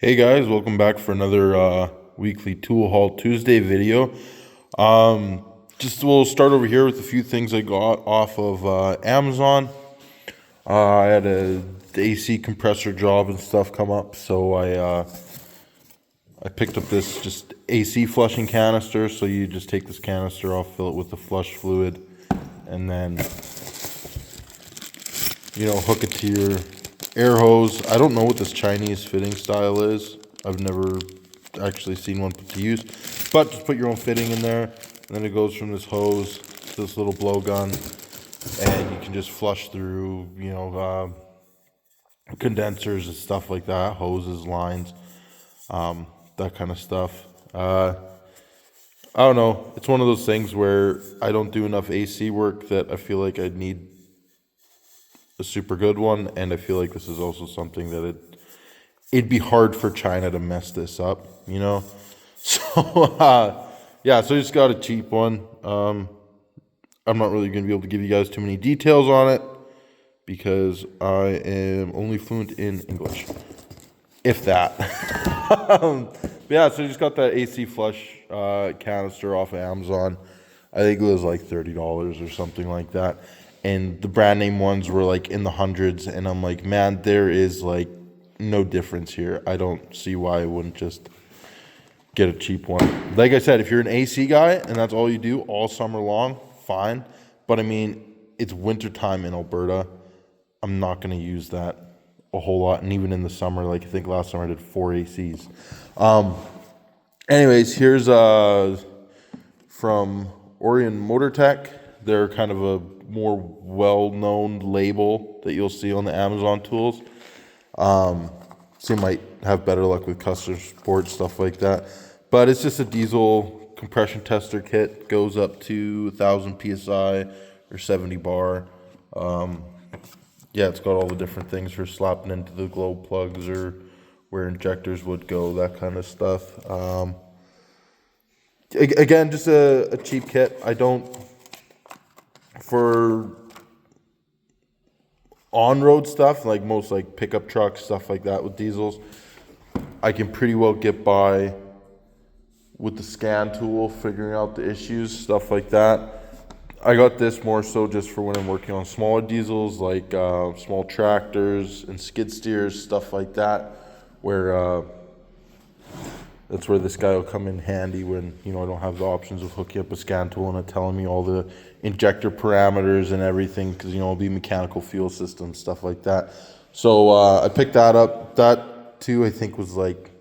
Hey guys, welcome back for another weekly Tool Haul Tuesday video. Just we'll start over here with a few things I got off of Amazon. I had a AC compressor job and stuff come up, so I picked up this just AC flushing canister. So you just take this canister off, fill it with the flush fluid, and then hook it to your air hose. I don't know what this Chinese fitting style is. I've never actually seen one put to use, but just put your own fitting in there, and then it goes from this hose to this little blowgun, and you can just flush through, condensers and stuff like that, hoses, lines, that kind of stuff. I don't know. It's one of those things where I don't do enough AC work that I feel like I'd need a super good one, and I feel like this is also something that it'd be hard for China to mess this up, So yeah, so I just got a cheap one. I'm not really going to be able to give you guys too many details on it because I am only fluent in English, if that. Yeah, so I just got that AC flush canister off of Amazon. I think it was like $30 or something like that. And the brand name ones were like in the hundreds, and I'm like, man, there is like no difference here. I don't see why I wouldn't just get a cheap one. Like I said, if you're an AC guy and that's all you do all summer long, fine. But I mean, it's wintertime in Alberta. I'm not going to use that a whole lot. And even in the summer, like I think last summer I did 4 ACs. Anyways, here's from Orion Motor Tech. They're kind of a more well-known label that you'll see on the Amazon tools. So you might have better luck with custom sports, stuff like that. But it's just a diesel compression tester kit. Goes up to 1,000 PSI or 70 bar. Yeah, it's got all the different things for slapping into the glow plugs or where injectors would go, that kind of stuff. Again, just a cheap kit. I don't... For on-road stuff, like most like pickup trucks, stuff like that with diesels, I can pretty well get by with the scan tool, figuring out the issues, stuff like that. I got this more so just for when I'm working on smaller diesels, like small tractors and skid steers, stuff like that, where that's where this guy will come in handy when, I don't have the options of hooking up a scan tool and it telling me all the injector parameters and everything, because, it'll be mechanical fuel systems, stuff like that. So I picked that up. That, too, I think was like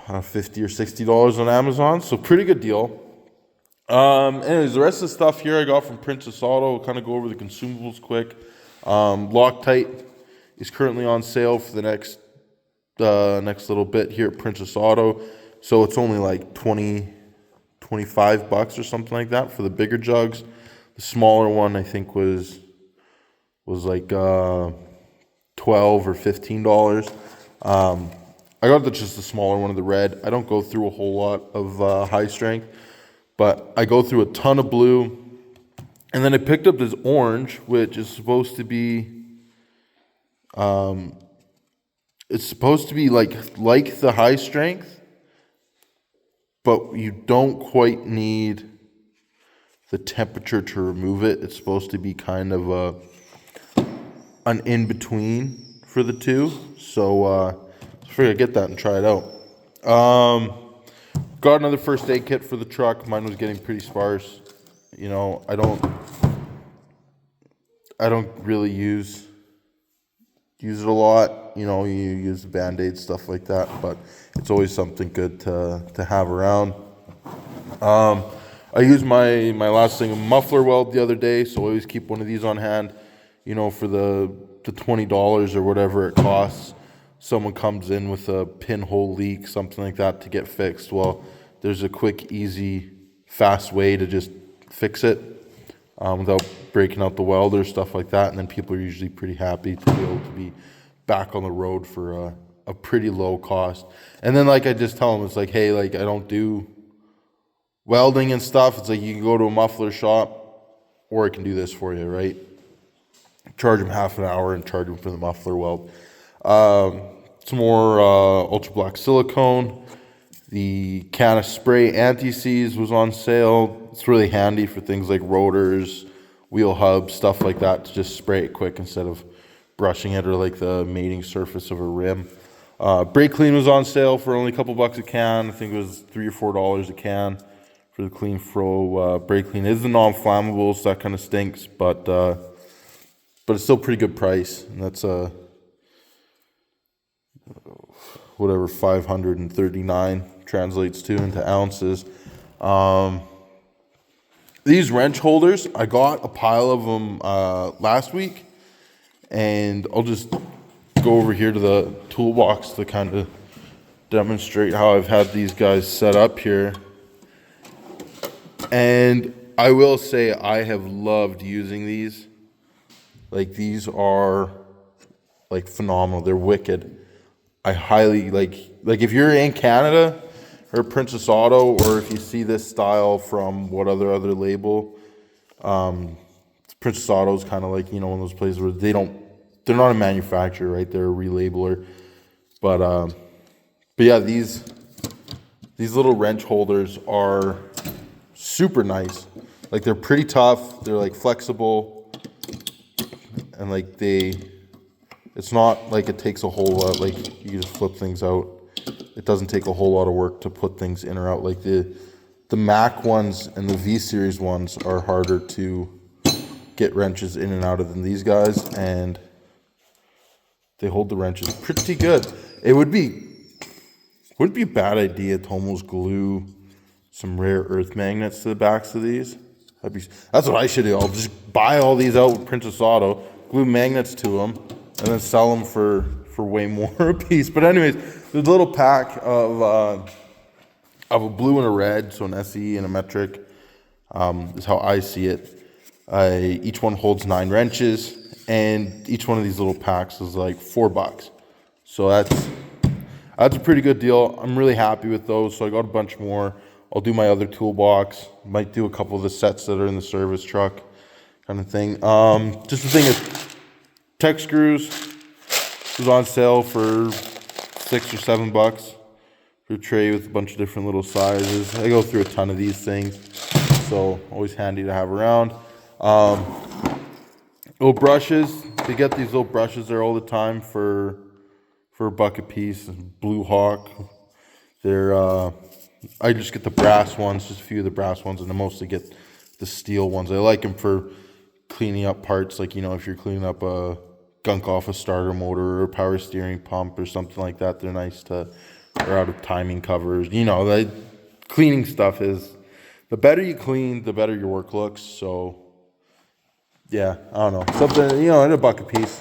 $50 or $60 on Amazon. So pretty good deal. Anyways, the rest of the stuff here I got from Princess Auto. We'll kind of go over the consumables quick. Loctite is currently on sale for the next little bit here at Princess Auto, so it's only like $25 or something like that for the bigger jugs. The smaller one I think was like $12 or $15. I got just the smaller one of the red. I don't go through a whole lot of high strength, but I go through a ton of blue, and then I picked up this orange, which is supposed to be it's supposed to be like the high strength, but you don't quite need the temperature to remove it. It's supposed to be kind of an in-between for the two. So I figured I'd get that and try it out. Got another first aid kit for the truck. Mine was getting pretty sparse. I don't really use it a lot. You use Band-Aid, stuff like that, but it's always something good to have around. I used my last thing, a muffler weld the other day, so I always keep one of these on hand, for the $20 or whatever it costs. Someone comes in with a pinhole leak, something like that, to get fixed. Well, there's a quick, easy, fast way to just fix it without breaking out the welder, stuff like that, and then people are usually pretty happy to be able to be back on the road for a pretty low cost. And then, like, I just tell them, it's like, hey, like, I don't do welding and stuff. It's like, you can go to a muffler shop, or I can do this for you, right? Charge them half an hour and charge them for the muffler weld. some more ultra black silicone. The can of spray anti-seize was on sale. It's really handy for things like rotors, wheel hubs, stuff like that, to just spray it quick instead of brushing it, or like the mating surface of a rim. Brake clean was on sale for only a couple bucks a can. I think it was $3 or $4 a can for the Clean Fro brake clean. It is the non-flammable, so that kind of stinks, but it's still a pretty good price. And that's whatever 539 translates to into ounces. These wrench holders, I got a pile of them last week, and I'll just go over here to the toolbox to kind of demonstrate how I've had these guys set up here. And I will say I have loved using these. Like, these are like phenomenal. They're wicked. I highly like if you're in Canada or Princess Auto, or if you see this style from what other label, Princess Auto is kind of like, you know, one of those places where they're not a manufacturer, right? They're a relabeler. But yeah, these little wrench holders are super nice. Like, they're pretty tough. They're like flexible, and like it's not like it takes a whole lot. Like, you can just flip things out. It doesn't take a whole lot of work to put things in or out. Like the Mac ones and the V series ones are harder to get wrenches in and out of than these guys, and they hold the wrenches pretty good. It wouldn't be a bad idea to almost glue some rare earth magnets to the backs of these. That's what I should do. I'll just buy all these out with Princess Auto, glue magnets to them, and then sell them for way more a piece. But anyways, there's a little pack of a blue and a red, so an SE and a metric, is how I see it. Each one holds 9 wrenches, and each one of these little packs is like $4. So that's a pretty good deal. I'm really happy with those. So I got a bunch more. I'll do my other toolbox. Might do a couple of the sets that are in the service truck, kind of thing. Just the thing is, tech screws was on sale for $6 or $7 for a tray with a bunch of different little sizes. I go through a ton of these things, so always handy to have around. Little brushes. They get these little brushes there all the time for $1 a piece. Blue Hawk. I just get the brass ones, just a few of the brass ones, and I mostly get the steel ones. I like them for cleaning up parts, like, you know, if you're cleaning up a gunk off a starter motor or a power steering pump or something like that. They're nice or out of timing covers. You know, the cleaning stuff is, the better you clean, the better your work looks. So yeah, I don't know, something, you know, at $1 a piece,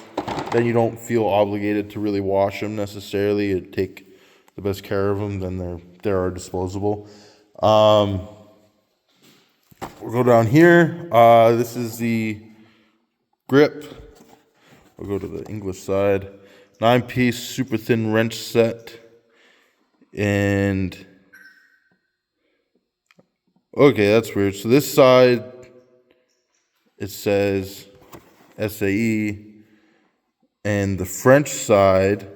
then you don't feel obligated to really wash them necessarily, or take the best care of them. Then they are disposable. We'll go down here. This is the grip. We'll go to the English side. 9-piece super thin wrench set. And okay, that's weird. So this side, it says SAE, and the French side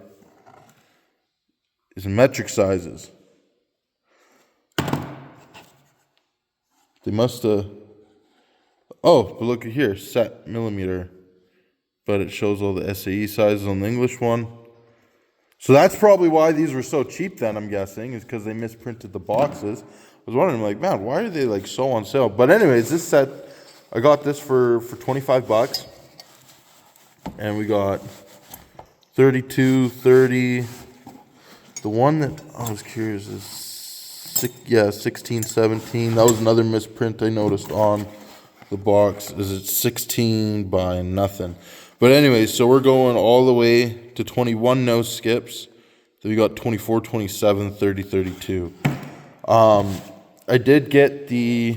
is metric sizes. They must have. Oh, but look at here, set millimeter. But it shows all the SAE sizes on the English one. So that's probably why these were so cheap then, I'm guessing, is because they misprinted the boxes. I was wondering, like, man, why are they like so on sale? But anyways, this set, I got this for $25. And we got 32, 30. The one that I was curious is 16, 17. That was another misprint I noticed on the box. Is it 16 by nothing? But anyways, so we're going all the way to 21 no skips. Then we got 24, 27, 30, 32. I did get the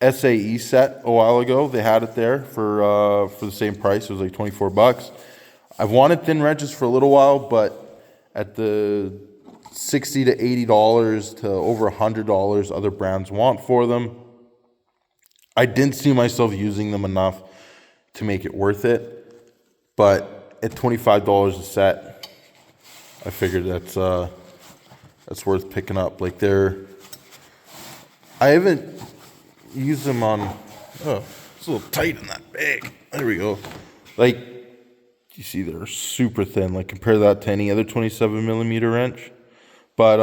SAE set a while ago. They had it there for the same price. It was like $24. I've wanted thin wrenches for a little while, but at the $60 to $80 to over $100 other brands want for them, I didn't see myself using them enough to make it worth it. But at $25 a set, I figured that's worth picking up. Like I haven't used them on. Oh, it's a little tight in that bag. There we go. Like, you see, they're super thin. Like, compare that to any other 27 millimeter wrench. But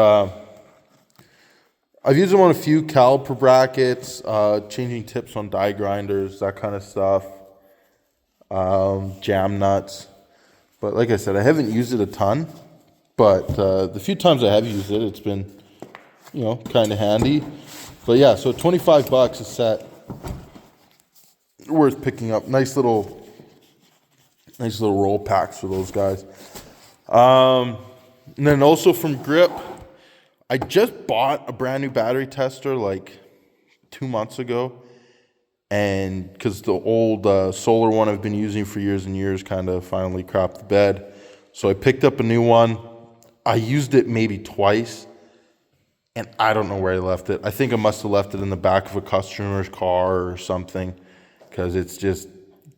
I've used them on a few caliper brackets, changing tips on die grinders, that kind of stuff, jam nuts. But like I said, I haven't used it a ton. But the few times I have used it, it's been, kind of handy. But yeah, so $25 a set, worth picking up. Nice little roll packs for those guys. And then also from Grip, I just bought a brand new battery tester like 2 months ago, and because the old solar one I've been using for years and years kind of finally crapped the bed, so I picked up a new one. I used it maybe twice, and I don't know where I left it. I think I must have left it in the back of a customer's car or something, because it's just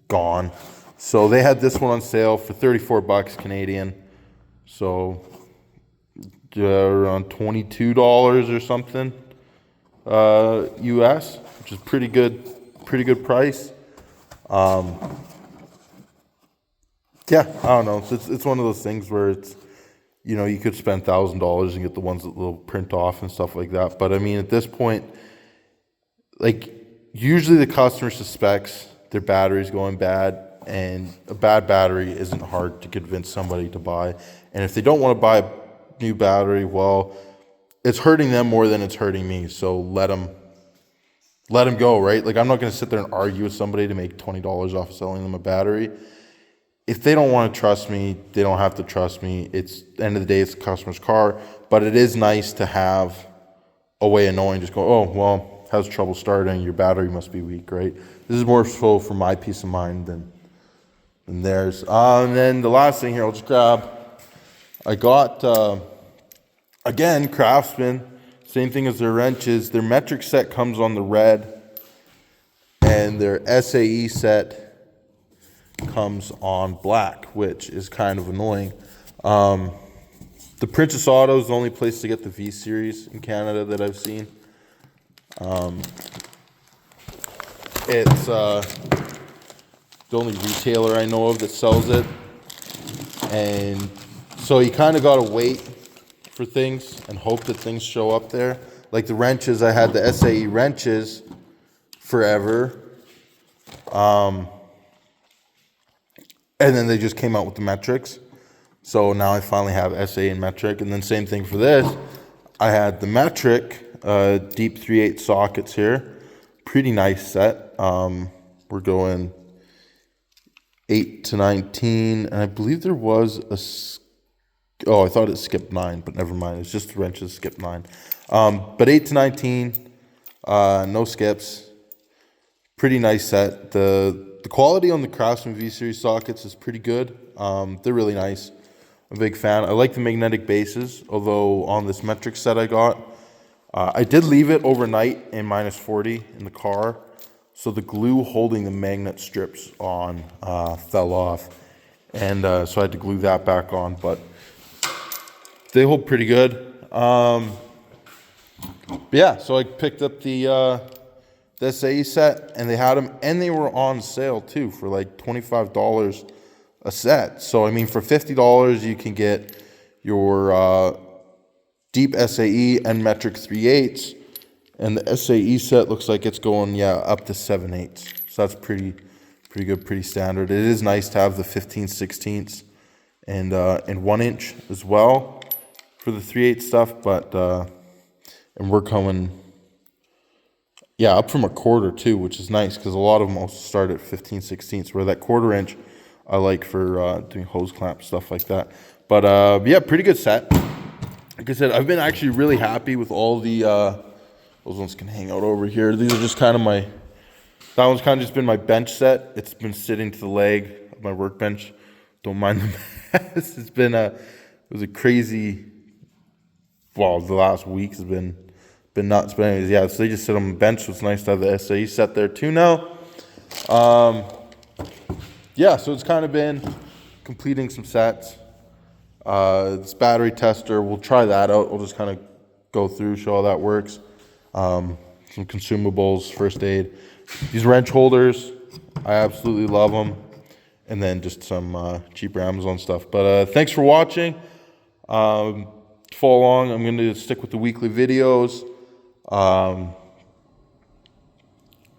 gone. So they had this one on sale for $34 Canadian. So around $22 or something US, which is pretty good price. Yeah, I don't know. It's one of those things where it's, you could spend $1,000 and get the ones that will print off and stuff like that. But I mean, at this point, like, usually the customer suspects their battery's going bad, and a bad battery isn't hard to convince somebody to buy. And if they don't want to buy a new battery, well, it's hurting them more than it's hurting me. So let them go, right? Like, I'm not going to sit there and argue with somebody to make $20 off of selling them a battery. If they don't want to trust me, they don't have to trust me. It's, at the end of the day, it's the customer's car. But it is nice to have a way of knowing, just go, oh, well, has trouble starting, your battery must be weak, right? This is more so for my peace of mind than theirs. And then the last thing here, I'll just grab. I got, again, Craftsman, same thing as their wrenches. Their metric set comes on the red, and their SAE set comes on black, which is kind of annoying. The Princess Auto is the only place to get the V Series in Canada that I've seen. It's the only retailer I know of that sells it, and so you kind of got to wait for things and hope that things show up there. Like the wrenches, I had the SAE wrenches forever, and then they just came out with the metrics. So now I finally have SAE and metric, and then same thing for this. I had the metric deep 3/8 sockets here, pretty nice set. We're going 8 to 19, and I believe there was I thought it skipped 9, but never mind. It's just the wrenches skipped 9. But 8 to 19, no skips. Pretty nice set. The quality on the Craftsman V Series sockets is pretty good. They're really nice. I'm a big fan. I like the magnetic bases, although on this metric set I got, I did leave it overnight in -40 in the car, so the glue holding the magnet strips on fell off, and so I had to glue that back on, but they hold pretty good. Yeah, so I picked up the SAE set, and they had them, and they were on sale too for like $25 a set. So I mean, for $50 you can get your deep SAE and metric 3/8, and the SAE set looks like it's going up to 7/8. So that's pretty good, pretty standard. It is nice to have the 15/16 and 1 inch as well for the 3/8 stuff, but and we're coming up from a quarter too, which is nice because a lot of them also start at 15/16, where that 1/4 inch I like for doing hose clamp stuff like that. But pretty good set. Like I said, I've been actually really happy with all the those ones can hang out over here. These are just kind of that one's kind of just been my bench set. It's been sitting to the leg of my workbench. Don't mind the mess. It was a crazy, the last week has been nuts. But anyways, so they just sit on the bench, so it's nice to have the SAE set there too now. So it's kind of been completing some sets. This battery tester, we'll try that out. We'll just kind of go through, show how that works. Some consumables, first aid. These wrench holders, I absolutely love them. And then just some cheaper Amazon stuff. But thanks for watching. Follow along. I'm going to stick with the weekly videos.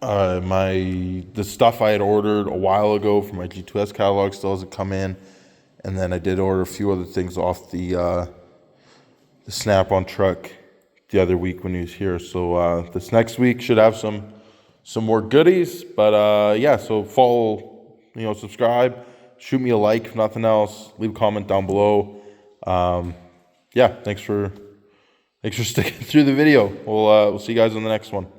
The stuff I had ordered a while ago for my G2S catalog still hasn't come in. And then I did order a few other things off the Snap-on truck the other week when he was here. So this next week should have some more goodies. But yeah, so follow, subscribe, shoot me a like if nothing else, leave a comment down below. Yeah, thanks for sticking through the video. We'll see you guys on the next one.